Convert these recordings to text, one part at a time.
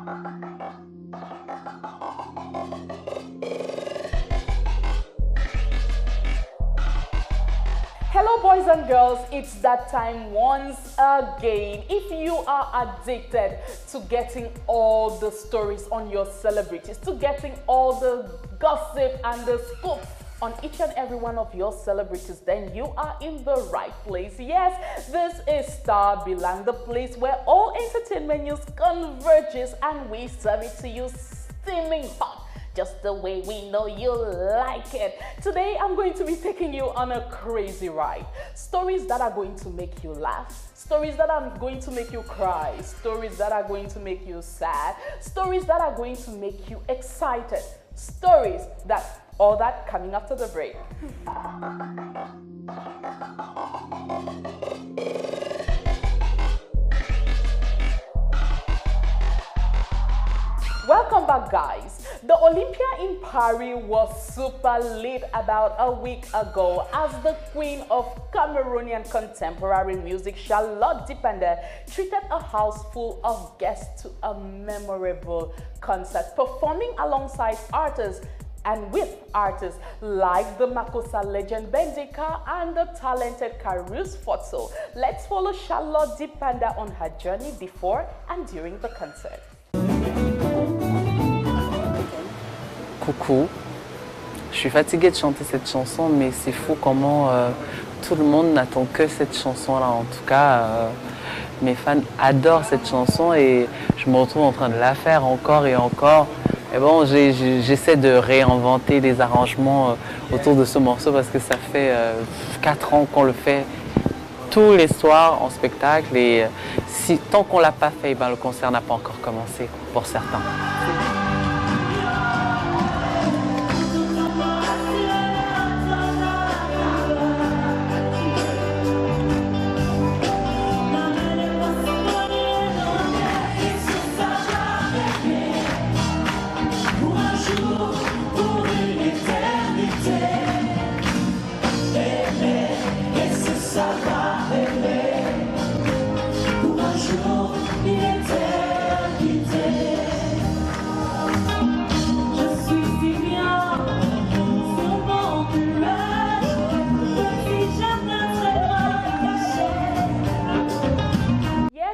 Hello boys and girls, it's that time once again. If you are addicted to getting all the stories on your celebrities, to getting all the gossip and the scoop on each and every one of your celebrities, then you are in the right place. Yes, this is Starbillang, the place where all entertainment news converges and we serve it to you steaming hot, just the way we know you like it. Today, I'm going to be taking you on a crazy ride. Stories that are going to make you laugh, stories that are going to make you cry, stories that are going to make you sad, stories that are going to make you excited, stories that, all that coming after the break. Welcome back, guys. The Olympia in Paris was super lit about a week ago as the queen of Cameroonian contemporary music, Achalle Denis, treated a house full of guests to a memorable concert, performing alongside artists and with artists like the Makossa legend Bendika and the talented Karus Fotso. Let's follow Achalle Denis on her journey before and during the concert. Coucou, je suis fatiguée de chanter cette chanson, mais c'est fou comment tout le monde n'attend que cette chanson-là. En tout cas, mes fans adorent cette chanson et je me retrouve en train de la faire encore et encore. Et bon, j'essaie de réinventer des arrangements autour de ce morceau parce que ça fait 4 ans qu'on le fait tous les soirs en spectacle et tant qu'on ne l'a pas fait, ben, le concert n'a pas encore commencé pour certains.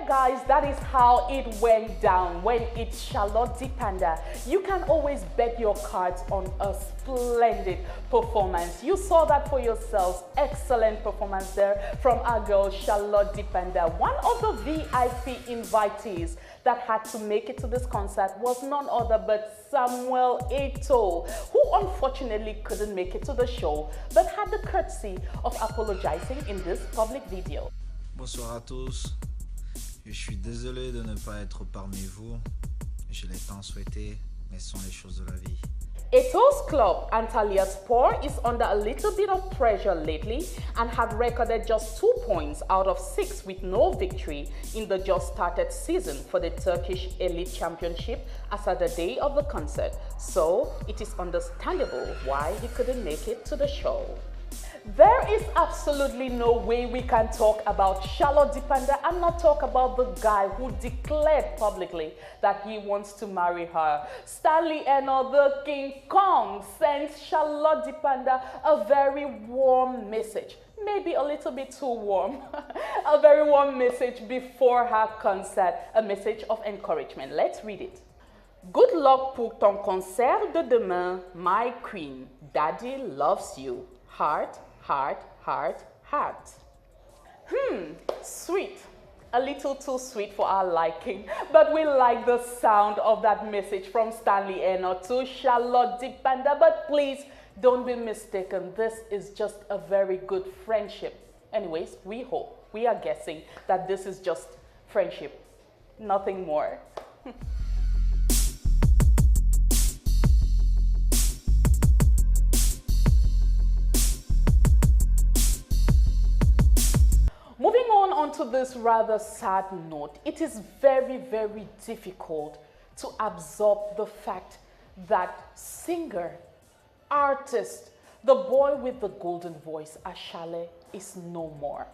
Guys, that is how it went down when it's Achalle Denis. You can always bet your cards on a splendid performance. You saw that for yourselves. Excellent performance there from our girl Achalle Denis. One of the VIP invitees that had to make it to this concert was none other but Samuel Eto'o, who unfortunately couldn't make it to the show but had the courtesy of apologizing in this public video. Bonsoir à tous. Je suis désolé de ne pas être parmi vous. Je l'ai tant souhaité, mais ce sont les choses de la vie. Eto'o's club, Antalyaspor, is under a little bit of pressure lately and have recorded just 2 points out of 6 with no victory in the just started season for the Turkish Elite Championship as at the day of the concert. So it is understandable why he couldn't make it to the show. There is absolutely no way we can talk about Achalle Denis and not talk about the guy who declared publicly that he wants to marry her. Stanley Eno, the King Kong, sent Achalle Denis a very warm message. Maybe a little bit too warm. A very warm message before her concert. A message of encouragement. Let's read it. Good luck pour ton concert de demain, my queen. Daddy loves you. Heart, heart, heart, heart. Sweet. A little too sweet for our liking, but we like the sound of that message from Stanley Eno to Achalle Denis. But please don't be mistaken, this is just a very good friendship. Anyways, we hope, we are guessing that this is just friendship, nothing more. Moving on to this rather sad note, it is very, very difficult to absorb the fact that singer, artist, the boy with the golden voice, Achalle, is no more.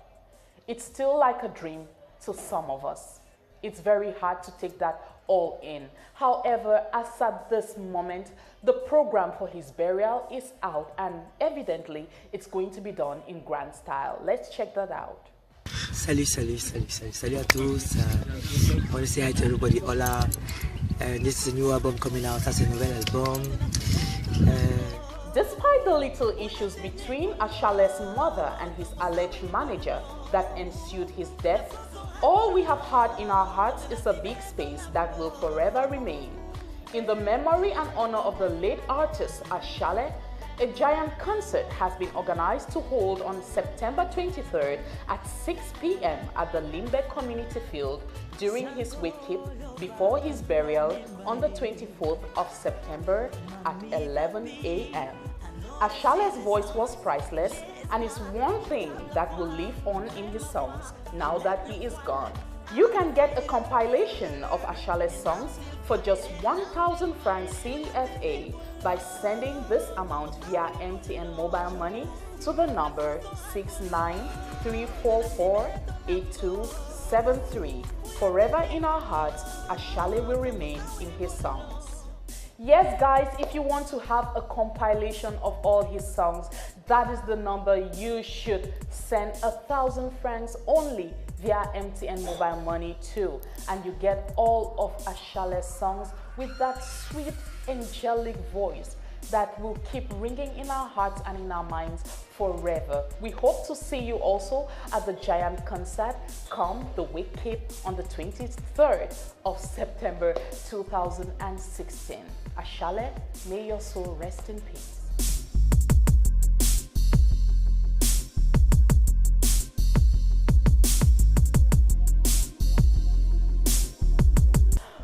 It's still like a dream to some of us. It's very hard to take that all in. However, as at this moment, the program for his burial is out and evidently it's going to be done in grand style. Let's check that out. Salut à tous. I want to say hi to everybody. Hola. This is a new album coming out. That's a nouvel album. Despite the little issues between Achalle's mother and his alleged manager that ensued his death, all we have had in our hearts is a big space that will forever remain. In the memory and honor of the late artist Achalle, a giant concert has been organized to hold on September 23rd at 6 p.m. at the Limbe Community Field during his wake-keep before his burial on the 24th of September at 11 a.m. Achalle's voice was priceless and is one thing that will live on in his songs now that he is gone. You can get a compilation of Achalle's songs for just 1,000 francs CFA by sending this amount via MTN mobile money to the number 693448273. Forever in our hearts, Achalle will remain in his songs. Yes, guys, if you want to have a compilation of all his songs, that is the number you should send 1,000 francs only via MTN mobile money too, and you get all of Achalle's songs with that sweet angelic voice that will keep ringing in our hearts and in our minds forever. We hope to see you also at the giant concert come the wake-keep on the 23rd of September 2016. Achalle, may your soul rest in peace.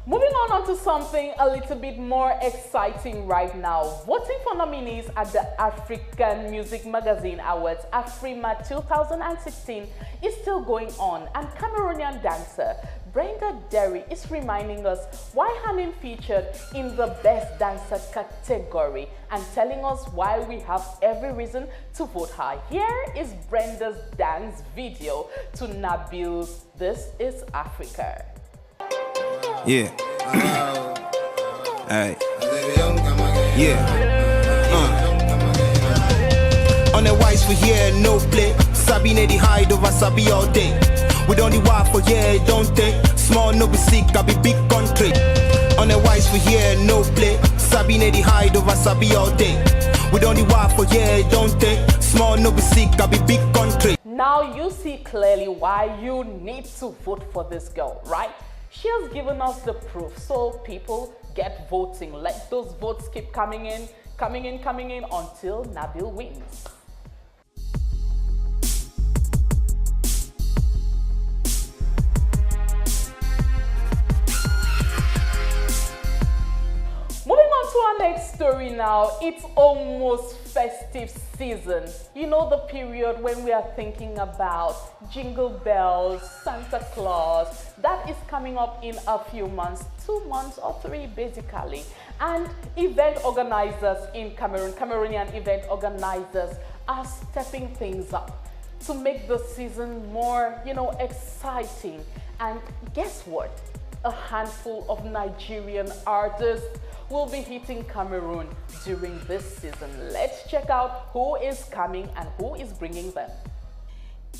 Moving on to something a little bit more exciting right now. Voting for nominees at the African Music Magazine Awards Afrima 2016 is still going on, and Cameroonian dancer Ndedie is reminding us why her name featured in the Best Dancer category and telling us why we have every reason to vote her. Here is Brenda's dance video to Nabil's This Is Africa. Yeah. Alright. Yeah. On the wise for here, no play. Sabi Ndedie hide over Sabi all day. We don't need war for here, don't take. Small no be sick, I be big country. On the wise for here, no play. Sabi Ndedie hide over Sabi all day. We don't need war for here, don't take. Small no be sick, I be big country. Now you see clearly why you need to vote for this girl, right? She has given us the proof, so people get voting. Let those votes keep coming in until Nabil wins. Moving on to our next story now. It's almost festive season. You know, the period when we are thinking about jingle bells, Santa Claus. That is coming up in a few months, 2 months or 3 basically. And event organizers in Cameroon, Cameroonian event organizers are stepping things up to make the season more, exciting. And guess what? A handful of Nigerian artists will be hitting Cameroon during this season. Let's check out who is coming and who is bringing them.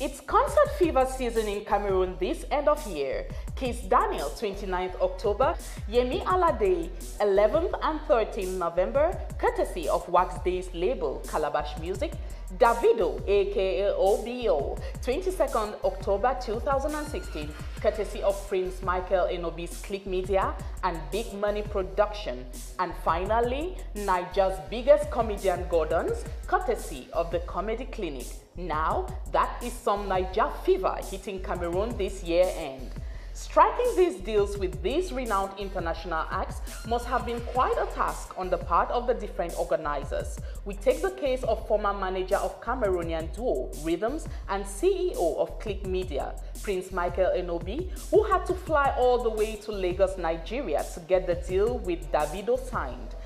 It's concert fever season in Cameroon this end of year. Kiss Daniel, 29th October, Yemi Alade, 11th and 13th November, courtesy of Wax Day's label, Calabash Music. Davido, aka OBO, 22nd October 2016, courtesy of Prince Michael Enobi's Click Media and Big Money Production. And finally, Niger's biggest comedian Gordon's, courtesy of the Comedy Clinic. Now, that is some Niger fever hitting Cameroon this year end. Striking these deals with these renowned international acts must have been quite a task on the part of the different organizers. We take the case of former manager of Cameroonian duo Rhythms and CEO of Click Media, Prince Michael Enobi, who had to fly all the way to Lagos, Nigeria to get the deal with Davido signed.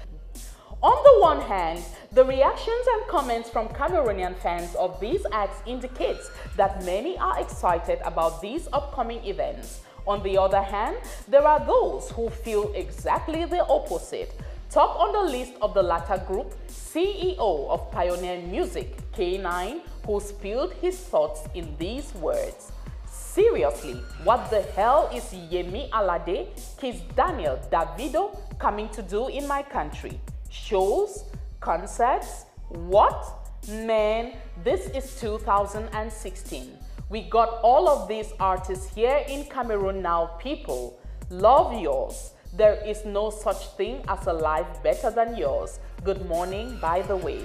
On the one hand, the reactions and comments from Cameroonian fans of these acts indicates that many are excited about these upcoming events. On the other hand, there are those who feel exactly the opposite. Top on the list of the latter group, CEO of Pioneer Music, K9, who spilled his thoughts in these words. Seriously, what the hell is Yemi, Alade, Kiss Daniel, Davido coming to do in my country? Shows? Concerts? What? Man, this is 2016. We got all of these artists here in Cameroon now, people. Love yours. There is no such thing as a life better than yours. Good morning, by the way.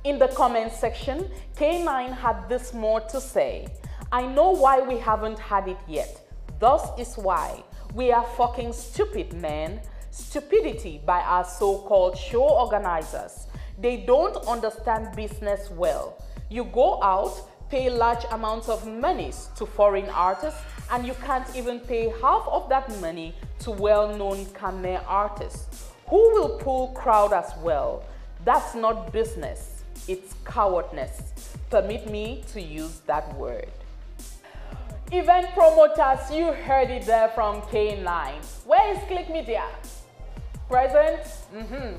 In the comment section, K9 had this more to say. I know why we haven't had it yet. Thus is why. We are fucking stupid, man. Stupidity by our so-called show organizers. They don't understand business well. You go out, pay large amounts of monies to foreign artists, and you can't even pay half of that money to well-known Cameroon artists. Who will pull crowd as well? That's not business, it's cowardness. Permit me to use that word. Event promoters, you heard it there from K9. Where is Click Media? Present?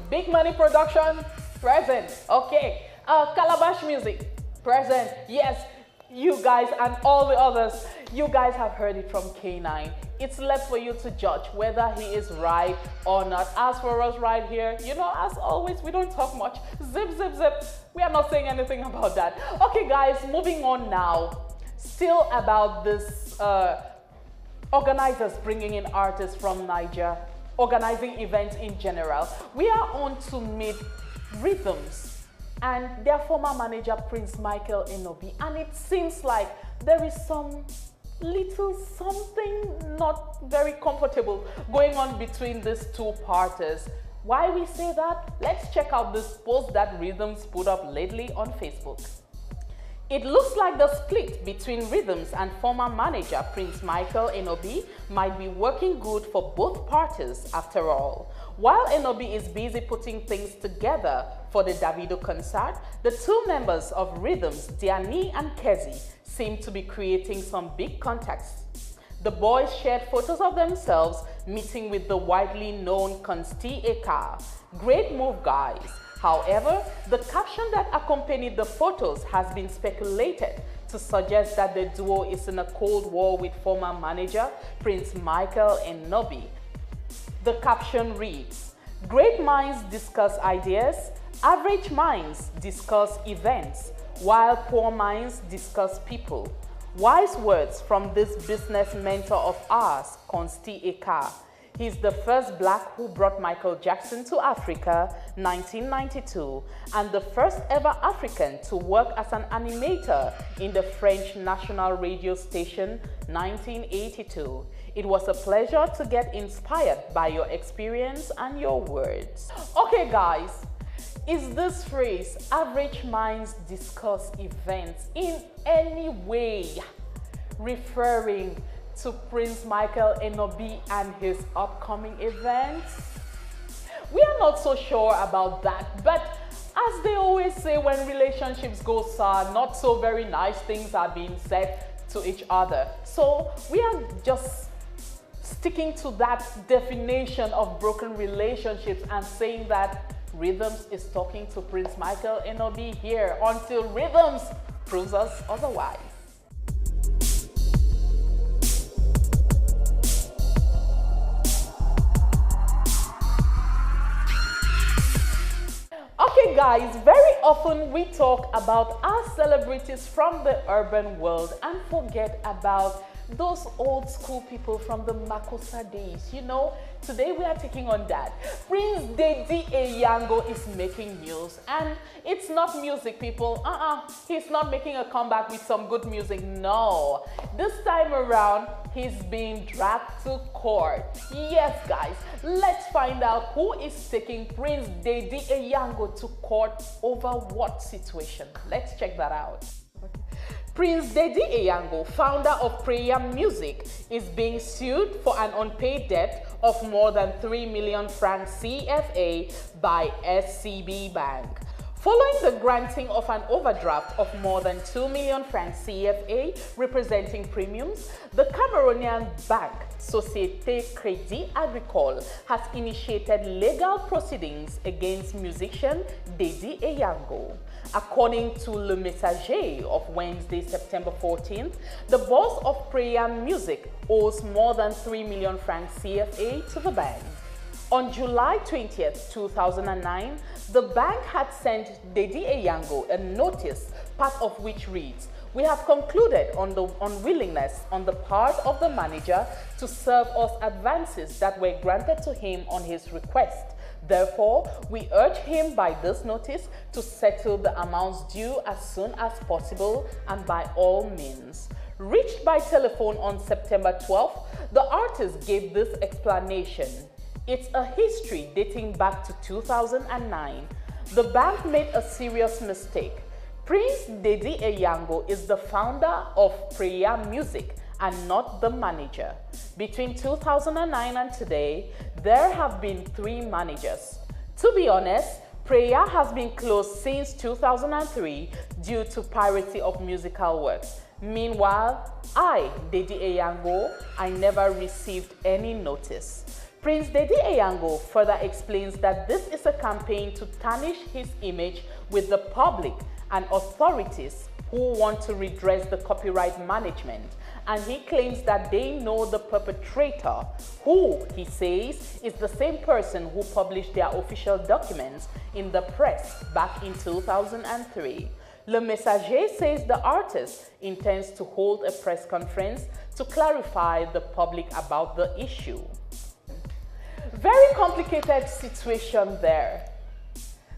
Big Money Production? Present. Okay. Calabash Music? Present. Yes, you guys and all the others, you guys have heard it from K9. It's left for you to judge whether he is right or not. As for us right here, you know, as always, we don't talk much. Zip, zip, zip. We are not saying anything about that. Okay, guys, moving on now. Still about this organizers bringing in artists from Niger, organizing events in general. We are on to meet Rhythms and their former manager Prince Michael Enobi, and it seems like there is some little something not very comfortable going on between these two parties. Why we say that? Let's check out this post that Rhythms put up lately on Facebook. It looks like the split between Rhythms and former manager Prince Michael Enobi might be working good for both parties after all. While Enobi is busy putting things together for the Davido concert, the two members of Rhythms, Diani and Kezi, seem to be creating some big contacts. The boys shared photos of themselves meeting with the widely known Konsti Eka. Great move, guys. However, the caption that accompanied the photos has been speculated to suggest that the duo is in a cold war with former manager Prince Michael Enobi. The caption reads, "Great minds discuss ideas, average minds discuss events, while poor minds discuss people." Wise words from this business mentor of ours, Konsti Eka. He's the first black who brought Michael Jackson to Africa, 1992, and the first ever African to work as an animator in the French national radio station, 1982. It was a pleasure to get inspired by your experience and your words. Okay, guys, is this phrase, average minds discuss events, in any way referring to Prince Michael Enobi and his upcoming events? We are not so sure about that, but as they always say, when relationships go sour, not so very nice things are being said to each other. So we are just sticking to that definition of broken relationships and saying that Rhythms is talking to Prince Michael Enobi here until Rhythms proves us otherwise. Okay guys, very often we talk about our celebrities from the urban world and forget about those old school people from the Makossa days. You know, today we are taking on that. Prince Ndedie Eyango is making news, and it's not music, people. He's not making a comeback with some good music. No, this time around he's being dragged to court. Yes guys, let's find out who is taking Prince Ndedie Eyango to court over what situation. Let's check that out. Prince Ndedie Eyango, founder of Prayer Music, is being sued for an unpaid debt of more than 3 million francs CFA by SCB Bank. Following the granting of an overdraft of more than 2 million francs CFA representing premiums, the Cameroonian bank Société Crédit Agricole has initiated legal proceedings against musician Ndedie Eyango. According to Le Messager of Wednesday, September 14th, the boss of Prayer Music owes more than 3 million francs CFA to the bank. On July 20th, 2009, the bank had sent Ndedie Eyango a notice, part of which reads, "We have concluded on the unwillingness on the part of the manager to serve us advances that were granted to him on his request. Therefore, we urge him by this notice to settle the amounts due as soon as possible and by all means." Reached by telephone on September 12th, the artist gave this explanation. "It's a history dating back to 2009. The bank made a serious mistake. Prince Ndedie Eyango is the founder of Prayer Music and not the manager. Between 2009 and today, there have been 3 managers. To be honest, Prayer has been closed since 2003 due to piracy of musical works. Meanwhile, Ndedie Eyango, I never received any notice." Prince Ndedie Eyango further explains that this is a campaign to tarnish his image with the public and authorities who want to redress the copyright management, and he claims that they know the perpetrator, who, he says, is the same person who published their official documents in the press back in 2003. Le Messager says the artist intends to hold a press conference to clarify the public about the issue. Very complicated situation there.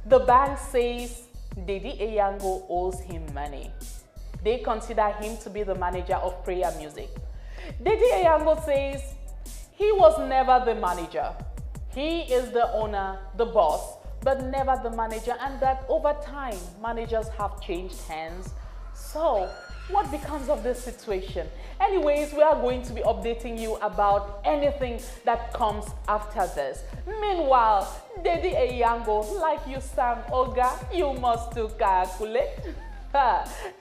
The bank says Ndedie Eyango owes him money. They consider him to be the manager of Prayer Music. Ndedie Eyango says he was never the manager. He is the owner, the boss, but never the manager, and that over time, managers have changed hands. So, what becomes of this situation? Anyways, we are going to be updating you about anything that comes after this. Meanwhile, Ndedie Eyango, like you sang, Olga, you must to calculate.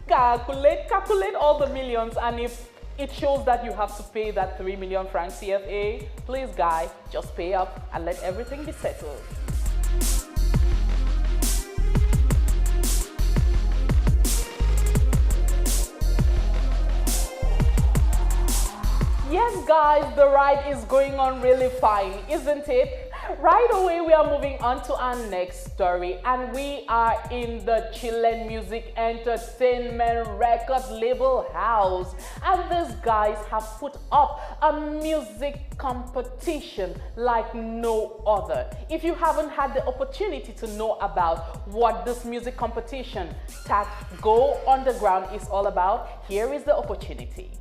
Calculate all the millions, and if it shows that you have to pay that 3 million francs CFA, please guy, just pay up and let everything be settled. Yes guys, the ride is going on really fine, isn't it? Right away, we are moving on to our next story, and we are in the Chilean Music Entertainment record label house. And these guys have put up a music competition like no other. If you haven't had the opportunity to know about what this music competition tag Go Underground is all about, here is the opportunity.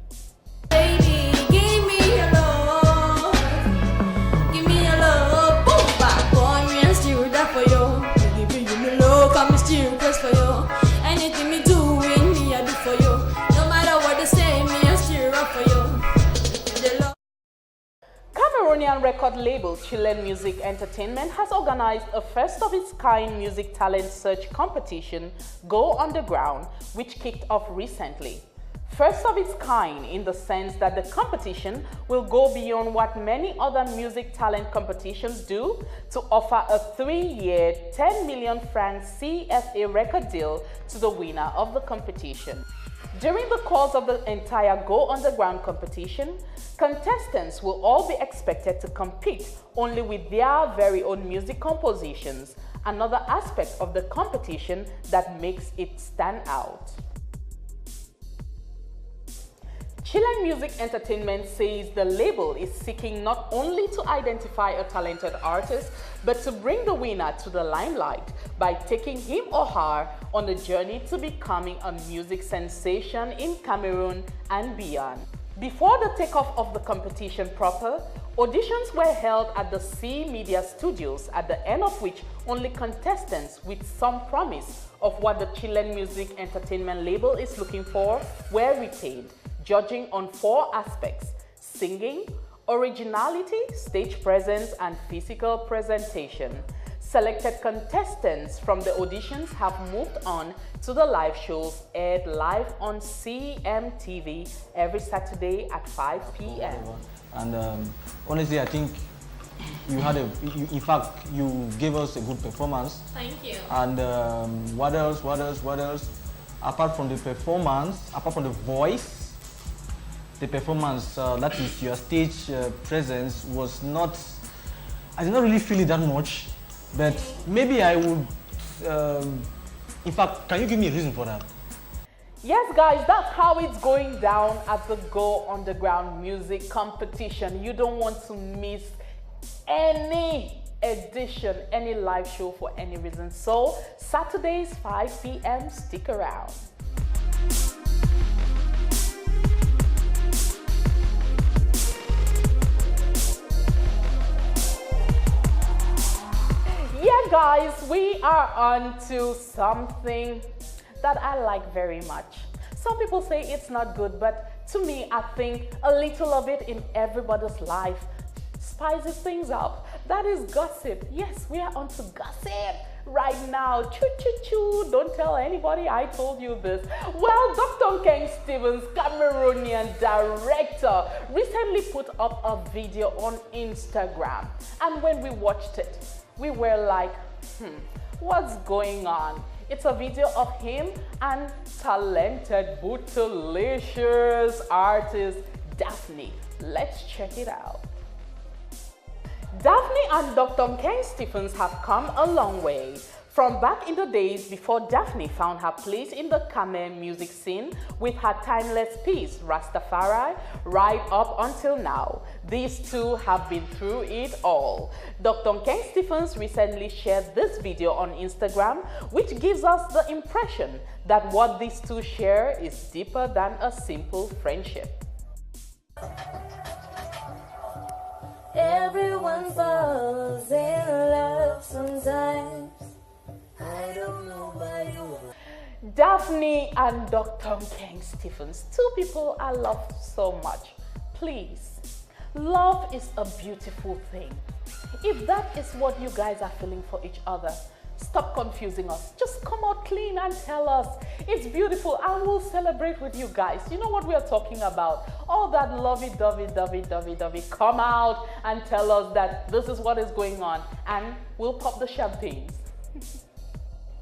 Baby, give me your love. Give me your love. Boom, back on me and still that for you. Give me love, I'm still press for you. Anything me do with me, I do for you. No matter what they say, me I still rock for you. Cameroonian record label Chilean Music Entertainment has organized a first-of-its-kind music talent search competition, Go Underground, which kicked off recently. First of its kind in the sense that the competition will go beyond what many other music talent competitions do to offer a 3-year, 10 million francs CFA record deal to the winner of the competition. During the course of the entire Go Underground competition, contestants will all be expected to compete only with their very own music compositions, another aspect of the competition that makes it stand out. Chilean Music Entertainment says the label is seeking not only to identify a talented artist, but to bring the winner to the limelight by taking him or her on a journey to becoming a music sensation in Cameroon and beyond. Before the takeoff of the competition proper, auditions were held at the C Media Studios, at the end of which only contestants with some promise of what the Chilean Music Entertainment label is looking for were retained, judging on 4 aspects: singing, originality, stage presence, and physical presentation. Selected contestants from the auditions have moved on to the live shows aired live on CMTV every Saturday at 5 p.m. And honestly, I think you had in fact, you gave us a good performance. Thank you. And what else? Apart from the performance, apart from the voice, the performance, that is your stage presence was not, I did not really feel it that much, but maybe I would, in fact, can you give me a reason for that? Yes, guys, that's how it's going down at the Go Underground Music Competition. You don't want to miss any edition, any live show for any reason. So, Saturdays, 5 p.m., stick around. Yeah, guys, we are on to something that I like very much. Some people say it's not good, but to me, I think a little of it in everybody's life spices things up. That is gossip. Yes, we are on to gossip right now. Choo choo choo. Don't tell anybody I told you this. Well, Dr. Nkwain Stevens, Cameroonian director, recently put up a video on Instagram. And when we watched it, we were like, what's going on? It's a video of him and talented, bootylicious artist Daphne. Let's check it out. Daphne and Dr. Nkwain Stevens have come a long way. From back in the days before Daphne found her place in the Cameroon music scene with her timeless piece, Rastafari, right up until now. These two have been through it all. Dr. Nkwain Stevens recently shared this video on Instagram, which gives us the impression that what these two share is deeper than a simple friendship. Everyone falls in love sometimes. I don't know why you. Daphne and Dr. Nkwain Stevens, two people I love so much. Please, love is a beautiful thing. If that is what you guys are feeling for each other, stop confusing us. Just come out clean and tell us it's beautiful and we'll celebrate with you guys. You know what we are talking about. All that lovey-dovey. Come out and tell us that this is what is going on and we'll pop the champagnes.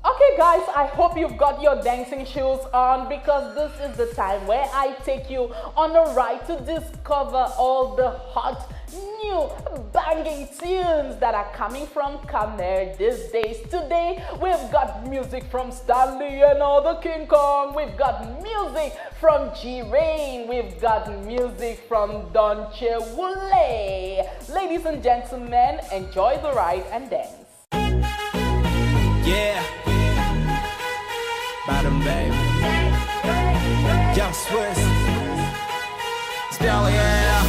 Okay guys, I hope you've got your dancing shoes on because this is the time where I take you on a ride to discover all the hot, new, banging tunes that are coming from Cameroon these days. Today, we've got music from Stanley and all the King Kong. We've got music from G-Rain. We've got music from Don Chewule. Ladies and gentlemen, enjoy the ride and dance. Yeah, bottom baby, Young Swiss, Starbillang.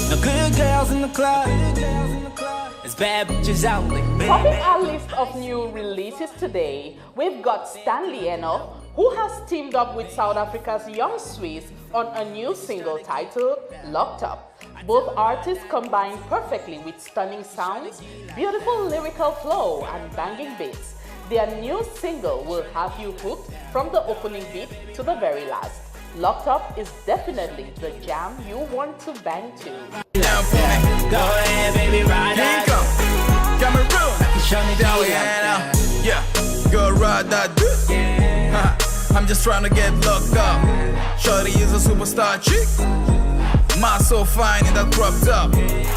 No good girls in the club, it's bad bitches only. Topping our list of new releases today, we've got Stanley Eyango, who has teamed up with South Africa's Young Swiss on a new single titled Locked Up. Both artists combine perfectly with stunning sounds, beautiful lyrical flow, and banging beats. Their new single will have you hooked from the opening beat to the very last. Locked Up is definitely the jam you want to bang to. Down for me, go ahead, baby, ride that. Cameroon, show me Diana. Yeah, go ride that. I'm just trying to get locked up. Shorty is a superstar chick. Mind so fine in that cropped up.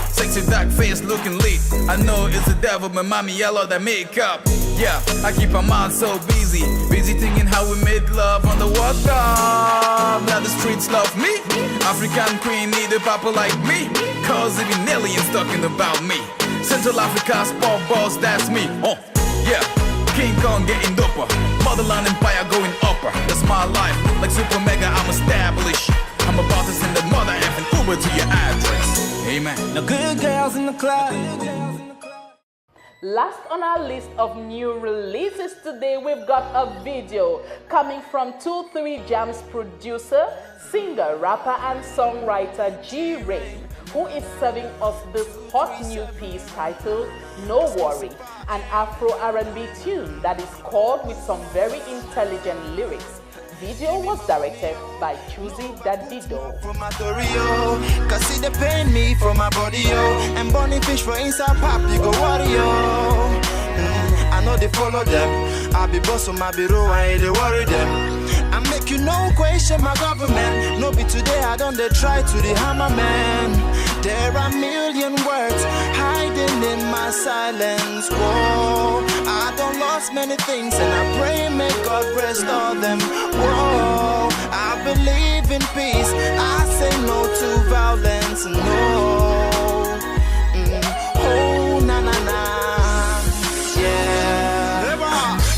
Sexy dark face looking lit. I know it's the devil, but mommy yellow that makeup. Yeah, I keep my mind so busy. Busy thinking how we made love on the walk up. Now the streets love me. African queen need a papa like me. Cause even aliens talking about me. Central Africa's pop boss, that's me. Oh, yeah. King Kong getting doper. Motherland empire going upper. That's my life. Like super mega, I'm established. I'm about to send the mother and Uber to your address. Amen. No good girls in the club. Last on our list of new releases today, we've got a video coming from 2-3 Jams producer, singer, rapper, and songwriter G-Rain, who is serving us this hot new piece titled No Worry, an Afro R&B tune that is scored with some very intelligent lyrics. Video was directed by Davido. From my Dorio, cause see the pain me from my body, yo. And burning fish for inside pop, you go warrior. I know they follow them. I be boss on my bureau, I ain't they worry them. I make you no question my government. No be today, I don't they try to the hammer man. There are million words hiding in my silence. Whoa, I don't lost many things and I pray may God rest all them. Whoa, I believe in peace. I say no to violence. No. Oh, na na na. Yeah.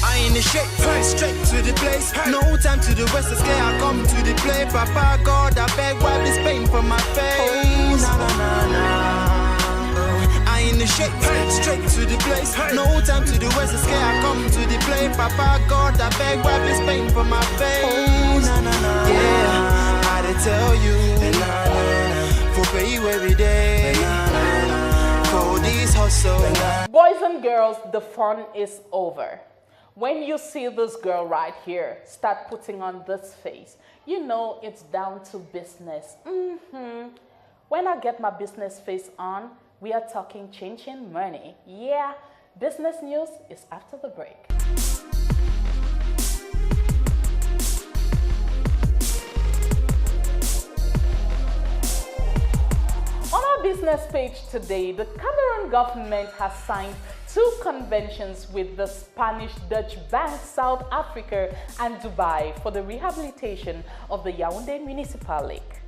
I initiate first straight to the place. No time to the west, scare. I come to the play. Papa God, I beg, wipe this pain from my face. Oh, na na na na. I initiate straight to the place. No time to the west, scare. I come to the play. Papa God, I beg, wipe this pain from my face. Oh, na na na. Yeah, I did tell you. Na na na. For pay you every day. Na na na. For this hustle. Boys and girls, the fun is over. When you see this girl right here start putting on this face, you know it's down to business. When I get my business face on, we are talking changing money. Yeah, business news is after the break. On our business page today, the Cameroon government has signed 2 conventions with the Spanish Dutch Bank, South Africa, and Dubai for the rehabilitation of the Yaoundé Municipal Lake.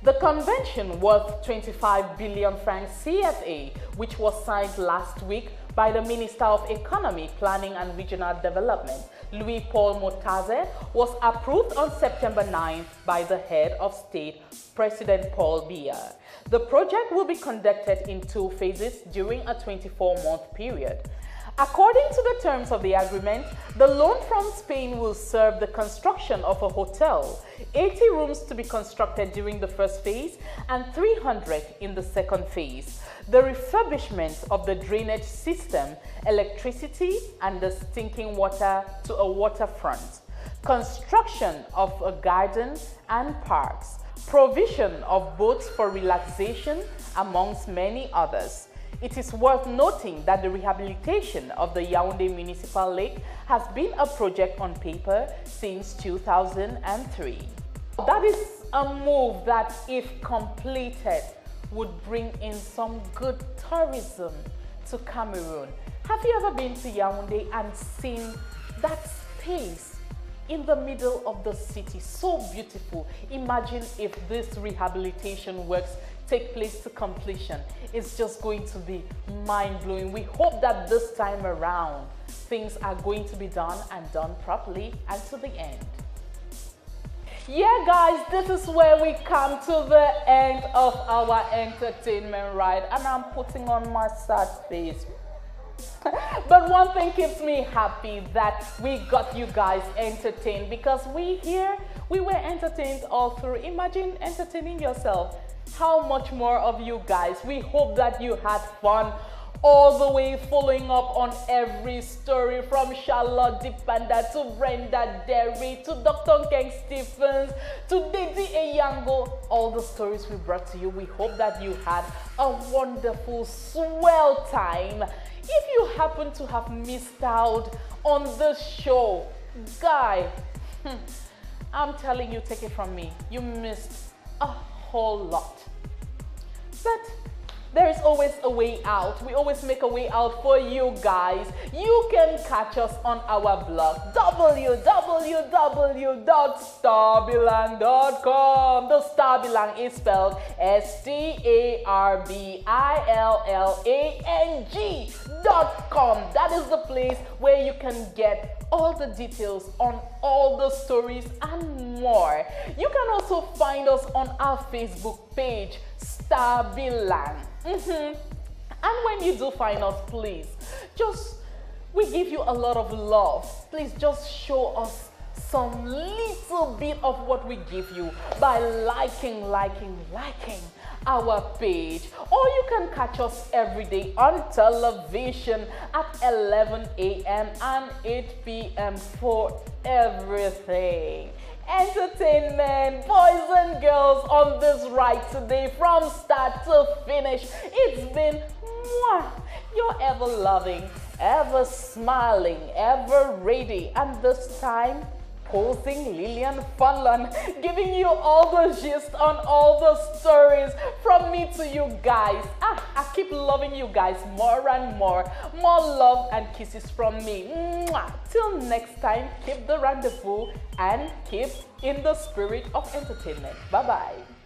The convention worth 25 billion francs CFA, which was signed last week by the Minister of Economy, Planning and Regional Development, Louis-Paul Motaze, was approved on September 9th by the head of state, President Paul Biya. The project will be conducted in 2 phases during a 24-month period. According to the terms of the agreement, the loan from Spain will serve the construction of a hotel, 80 rooms to be constructed during the first phase and 300 in the second phase, the refurbishment of the drainage system, electricity and the stinking water to a waterfront, construction of a garden and parks, provision of boats for relaxation, amongst many others. It is worth noting that the rehabilitation of the Yaoundé Municipal Lake has been a project on paper since 2003. That is a move that, if completed, would bring in some good tourism to Cameroon. Have you ever been to Yaoundé and seen that space in the middle of the city? So beautiful. Imagine if this rehabilitation works take place to completion. It's just going to be mind-blowing. We hope that this time around things are going to be done and done properly and to the end. Yeah guys, this is where we come to the end of our entertainment ride, and I'm putting on my sad face. But one thing keeps me happy, that we got you guys entertained, because we were entertained all through. Imagine entertaining yourself. How much more of you guys? We hope that you had fun all the way, following up on every story from Charlotte Dipanda to Brenda Derry to Dr. Nkwain Stephens to Ndedie Eyango. All the stories we brought to you, we hope that you had a wonderful, swell time. If you happen to have missed out on this show, guy, I'm telling you, take it from me, you missed a whole lot. But there is always a way out. We always make a way out for you guys. You can catch us on our blog, www.starbillang.com. The Starbillang is spelled STARBILLANG.com. That is the place where you can get all the details on all the stories and more. You can also find us on our Facebook page, Starbillang. And when you do find us, please, we give you a lot of love. Please just show us some little bit of what we give you by liking our page, or you can catch us every day on television at 11 a.m. and 8 p.m. for everything. Entertainment, boys and girls, on this ride today from start to finish. It's been your ever loving, ever smiling, ever ready, and this time posing Lillian Funland, giving you all the gist on all the stories from me to you guys. I keep loving you guys more and more. More love and kisses from me. Till next time, keep the rendezvous and keep in the spirit of entertainment. Bye-bye.